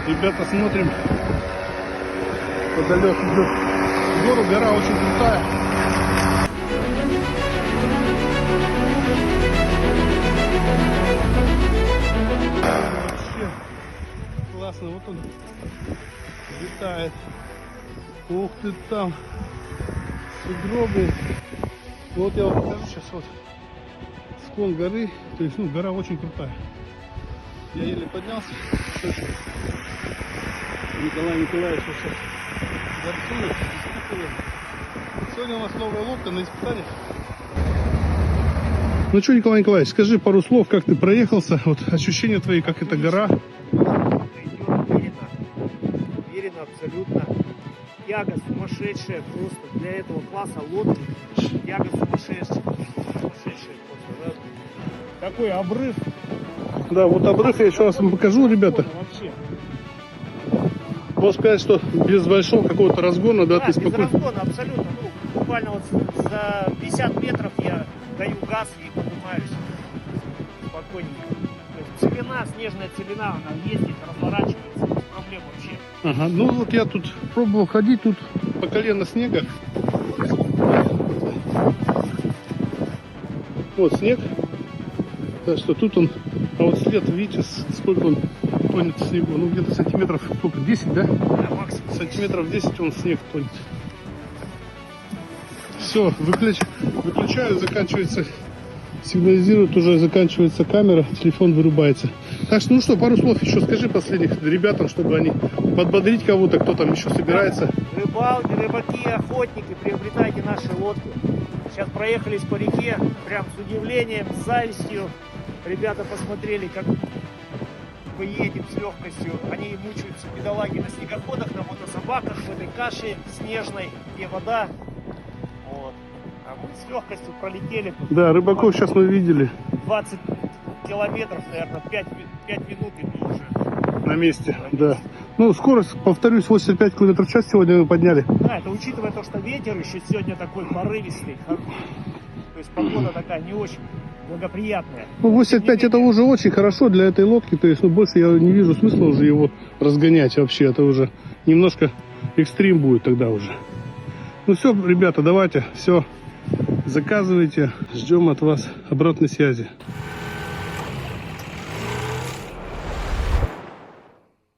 Ребята, смотрим. Подалек идет в гору, гора очень крутая. Вообще классно, вот он летает. Ух ты, там сугробы. Вот я вам покажу сейчас вот склон горы. То есть, ну, гора очень крутая. Я еле поднялся. Николай Николаевич сейчас горцует, испытывает. Сегодня у нас новая лодка на испытаниях. Ну что, Николай Николаевич, скажи пару слов, как ты проехался, вот ощущения твои, как эта гора. Уверенно абсолютно. Тяга сумасшедшая просто для этого класса лодки. Тяга сумасшедшая просто, да? Такой обрыв. Да, вот обрыв я еще раз вам покажу, ребята. Вообще. Можно сказать, что без большого какого-то разгона, да, ты без спокойно. разгона абсолютно. Ну, буквально вот за 50 метров я даю газ и поднимаюсь спокойненько. То есть целина, снежная целина, она ездит, разворачивается, без проблем вообще. Ага, ну вот я тут пробовал ходить, тут по колено снега. Вот снег. Так что тут он, а вот след, видите, сколько он тонет в снегу. Ну где-то сантиметров, сколько, 10, да? Да, максимум. Сантиметров 10 он снег тонет. Все, выключаю, заканчивается, сигнализирует, уже заканчивается камера, телефон вырубается. Так что, ну что, пару слов еще скажи последних ребятам, чтобы они подбодрить кого-то, кто там еще собирается. Рыбаки, охотники, приобретайте наши лодки. Сейчас проехались по реке, прям с удивлением, с завистью. Ребята посмотрели, как мы едем с легкостью. Они мучаются, бедолаги, на снегоходах, на мотособаках, в этой каше снежной, где вода. Вот. А мы с легкостью пролетели. Да, рыбаков сейчас мы видели. 20 километров, наверное, 5 минут и мы уже на месте. Да. Ну, скорость, повторюсь, 85 км в час сегодня мы подняли. Да, это учитывая то, что ветер еще сегодня такой порывистый. То есть погода такая не очень благоприятная. Ну, 85 это уже очень хорошо для этой лодки. То есть, ну, больше я не вижу смысла уже его разгонять вообще. Это уже немножко экстрим будет тогда уже. Ну все, ребята, давайте, все, заказывайте. Ждем от вас обратной связи.